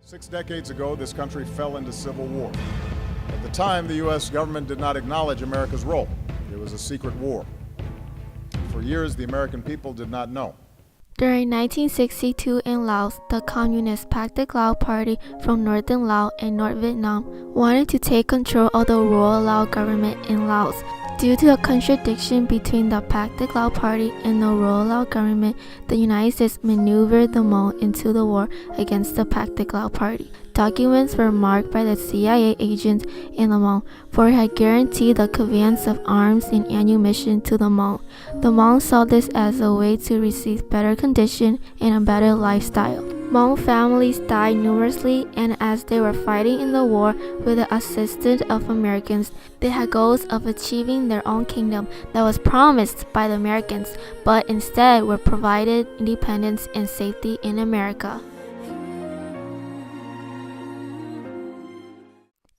6 decades ago, this country fell into civil war. At the time, the U.S. government did not acknowledge America's role. It was a secret war. For years, the American people did not know. During 1962 in Laos, the Communist Pathet Lao Party from Northern Laos and North Vietnam wanted to take control of the rural Lao government in Laos. Due to a contradiction between the Pathet Lao Party and the rural Lao government, the United States maneuvered the Hmong into the war against the Pathet Lao Party. Documents were marked by the CIA agents in the Hmong, for it had guaranteed the conveyance of arms and ammunition to the Hmong. The Hmong saw this as a way to receive better conditions and a better lifestyle. Hmong families died numerously, and as they were fighting in the war with the assistance of Americans, they had goals of achieving their own kingdom that was promised by the Americans, but instead were provided independence and safety in America.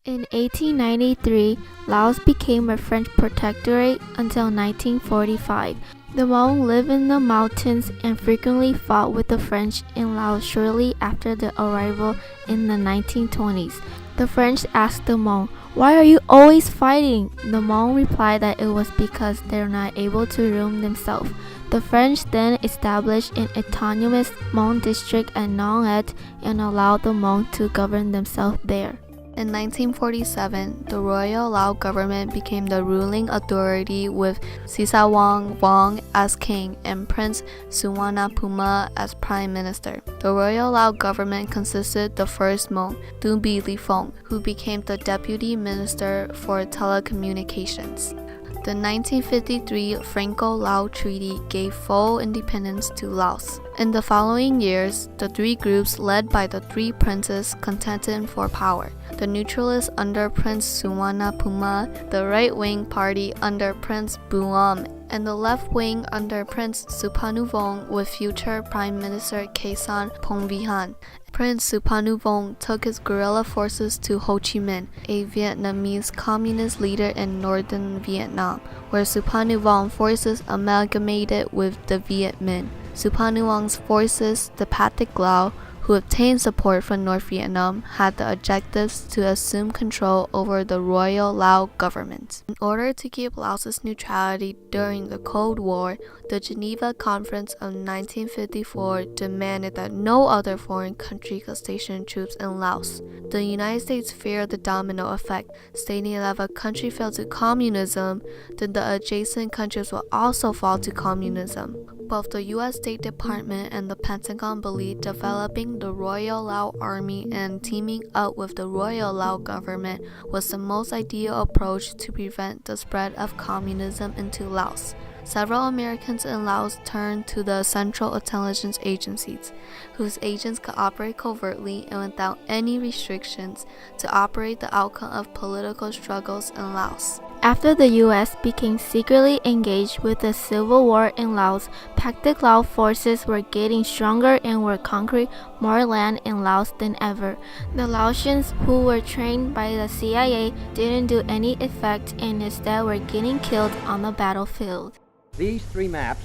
In 1893, Laos became a French protectorate until 1945. The Hmong lived in the mountains and frequently fought with the French in Laos shortly after their arrival in the 1920s. The French asked the Hmong, "Why are you always fighting?" The Hmong replied that it was because they were not able to rule themselves. The French then established an autonomous Hmong district at Nong Et and allowed the Hmong to govern themselves there. In 1947, the Royal Lao government became the ruling authority with Sisawang Wong as king and Prince Suvarnabhuma as prime minister. The Royal Lao government consisted the first Hmong, Dumbi Lifong, who became the deputy minister for telecommunications. The 1953 Franco-Lao Treaty gave full independence to Laos. In the following years, the three groups led by the three princes contended for power. The neutralists under Prince Suvarnabhuma, the right-wing party under Prince Buam, and the left wing under Prince Suparnuvong with future Prime Minister Khesan Phongvihanh. Prince Suparnuvong took his guerrilla forces to Ho Chi Minh, a Vietnamese communist leader in northern Vietnam, where Suparnuvong's forces amalgamated with the Viet Minh. Suparnuvong's forces, the Pathet Lao, who obtained support from North Vietnam, had the objectives to assume control over the Royal Lao government. In order to keep Laos's neutrality during the Cold War, the Geneva Conference of 1954 demanded that no other foreign country could station troops in Laos. The United States feared the domino effect, stating that if a country fell to communism, then the adjacent countries will also fall to communism. Both the U.S. State Department and the Pentagon believed developing the Royal Lao Army and teaming up with the Royal Lao government was the most ideal approach to prevent the spread of communism into Laos. Several Americans in Laos turned to the Central Intelligence Agencies, whose agents could operate covertly and without any restrictions to operate the outcome of political struggles in Laos. After the U.S. became secretly engaged with the civil war in Laos, Pathet Lao forces were getting stronger and were conquering more land in Laos than ever. The Laotians, who were trained by the CIA, didn't do any effect and instead were getting killed on the battlefield. These three maps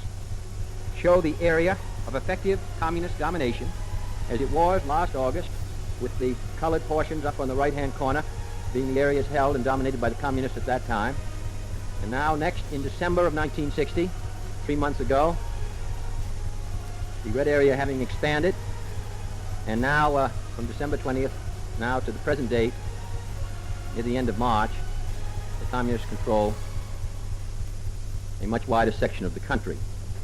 show the area of effective communist domination as it was last August, with the colored portions up on the right-hand corner being the areas held and dominated by the communists at that time. And now next, in December of 1960, 3 months ago, the red area having expanded, and now from December 20th now to the present date, near the end of March, the communists control a much wider section of the country.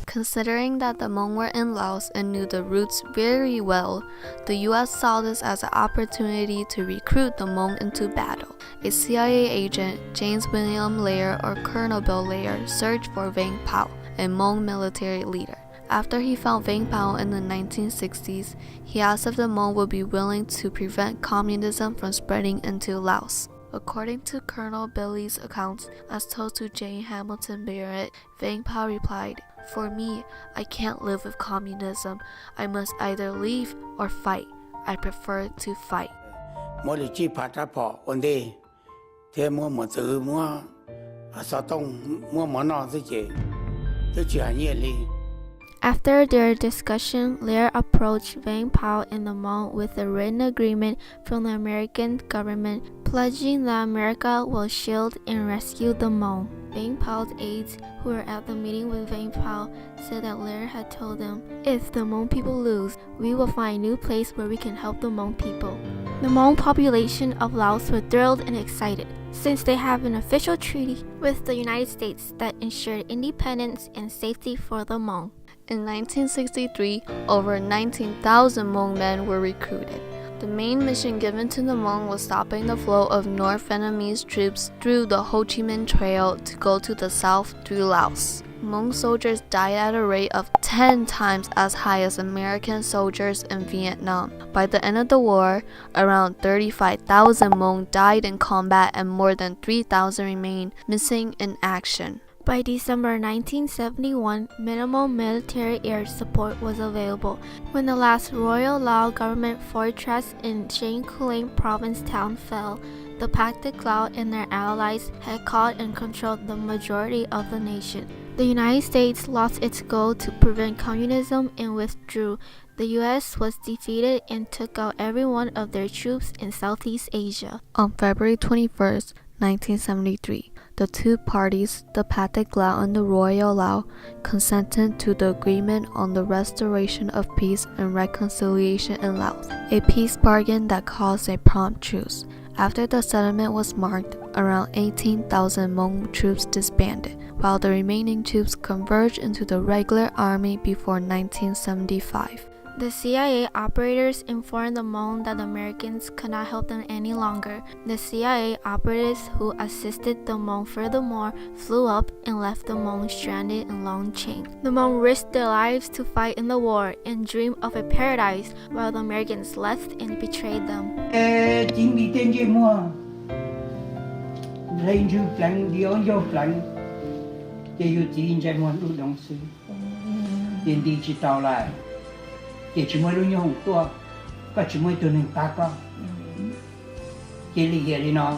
Considering that the Hmong were in Laos and knew the routes very well, the U.S. saw this as an opportunity to recruit the Hmong into battle. A CIA agent, James William Lair or Colonel Bill Lair, searched for Vang Pao, a Hmong military leader. After he found Vang Pao in the 1960s, he asked if the Hmong would be willing to prevent communism from spreading into Laos. According to Colonel Billy's accounts, as told to Jane Hamilton Barrett, Vang Pao replied, "For me, I can't live with communism. I must either leave or fight. I prefer to fight." After their discussion, Lair approached Vang Pao and the Hmong with a written agreement from the American government pledging that America will shield and rescue the Hmong. Vang Pao's aides, who were at the meeting with Vang Pao, said that Lair had told them, "If the Hmong people lose, we will find a new place where we can help the Hmong people." The Hmong population of Laos were thrilled and excited, since they have an official treaty with the United States that ensured independence and safety for the Hmong. In 1963, over 19,000 Hmong men were recruited. The main mission given to the Hmong was stopping the flow of North Vietnamese troops through the Ho Chi Minh Trail to go to the south through Laos. Hmong soldiers died at a rate of 10 times as high as American soldiers in Vietnam. By the end of the war, around 35,000 Hmong died in combat and more than 3,000 remained missing in action. By December 1971, minimum military air support was available. When the last Royal Lao government fortress in Chiang Kuling province town fell, the Pathet Lao and their allies had caught and controlled the majority of the nation. The United States lost its goal to prevent communism and withdrew. The U.S. was defeated and took out every one of their troops in Southeast Asia. On February 21st, 1973, the two parties, the Pathet Lao and the Royal Lao, consented to the agreement on the restoration of peace and reconciliation in Laos, a peace bargain that caused a prompt truce. After the settlement was marked, around 18,000 Hmong troops disbanded, while the remaining troops converged into the regular army before 1975. The CIA operators informed the Hmong that the Americans could not help them any longer. The CIA operatives who assisted the Hmong furthermore flew up and left the Hmong stranded in Long Cheng. The Hmong risked their lives to fight in the war and dream of a paradise while the Americans left and betrayed them. Chính vì tên Yee Moua lấy như plan đi ở vô plan để yêu tin在我路东西电地知道来để chúng tôi luôn nhung tua có chúng tôi tuần ta có cái lý nó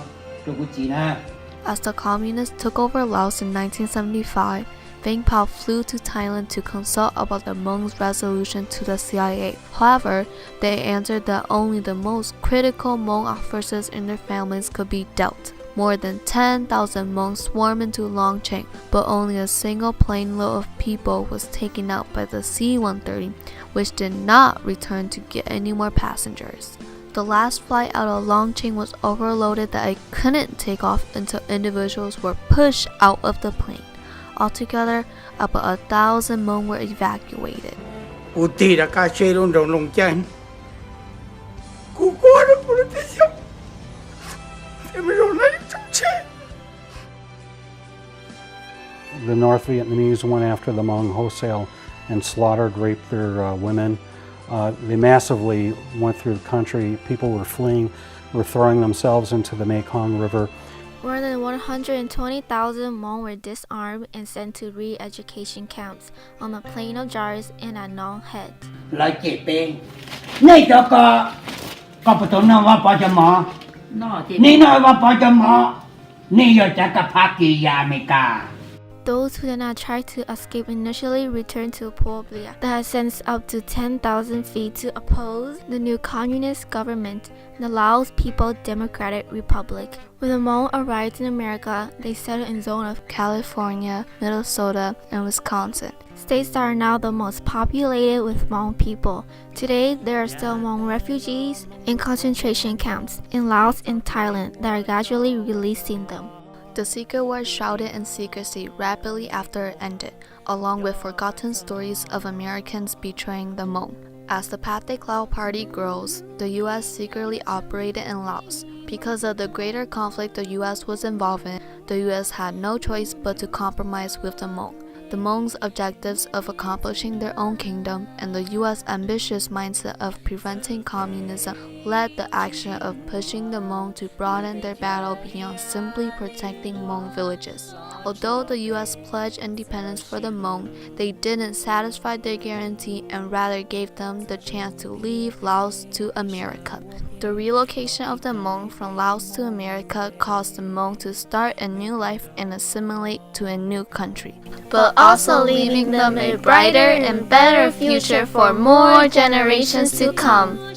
tôi cũng chỉ na. As the communists took over Laos in 1975, Vang Pao flew to Thailand to consult about the Hmong's resolution to the CIA. However, they answered that only the most critical Hmong officers and their families could be dealt. More than 10,000 Hmong swarmed into Long Cheng, but only a single plane load of people was taken out by the C-130, which did not return to get any more passengers. The last flight out of Long Cheng was overloaded that it couldn't take off until individuals were pushed out of the plane. Altogether, about 1,000 Hmong were evacuated. The North Vietnamese went after the Hmong wholesale and slaughtered, raped their women. They massively went through the country. People were fleeing, were throwing themselves into the Mekong River. More than 120,000 Hmong were disarmed and sent to re-education camps on the Plain of Jars and at Nong Head. Lại chế tên này cho có bắt đầu nó vào cho mỏ này nó vào cho mỏ này giờ chắc cả phát kỳ ya mày cả. Those who did not try to escape initially returned to Puebla that had sent up to 10,000 feet to oppose the new communist government, the Laos People's Democratic Republic. When the Hmong arrived in America, they settled in zone of California, Minnesota, and Wisconsin, states that are now the most populated with Hmong people. Today, there are still Hmong refugees in concentration camps in Laos and Thailand that are gradually releasing them. The secret war shrouded in secrecy rapidly after it ended, along with forgotten stories of Americans betraying the Hmong. As the Pathet Lao Party grows, the U.S. secretly operated in Laos. Because of the greater conflict the U.S. was involved in, the U.S. had no choice but to compromise with the Hmong. The Hmong's objectives of accomplishing their own kingdom and the U.S. ambitious mindset of preventing communism led the action of pushing the Hmong to broaden their battle beyond simply protecting Hmong villages. Although the U.S. pledged independence for the Hmong, they didn't satisfy their guarantee and rather gave them the chance to leave Laos to America. The relocation of the Hmong from Laos to America caused the Hmong to start a new life and assimilate to a new country, but also leaving them a brighter and better future for more generations to come.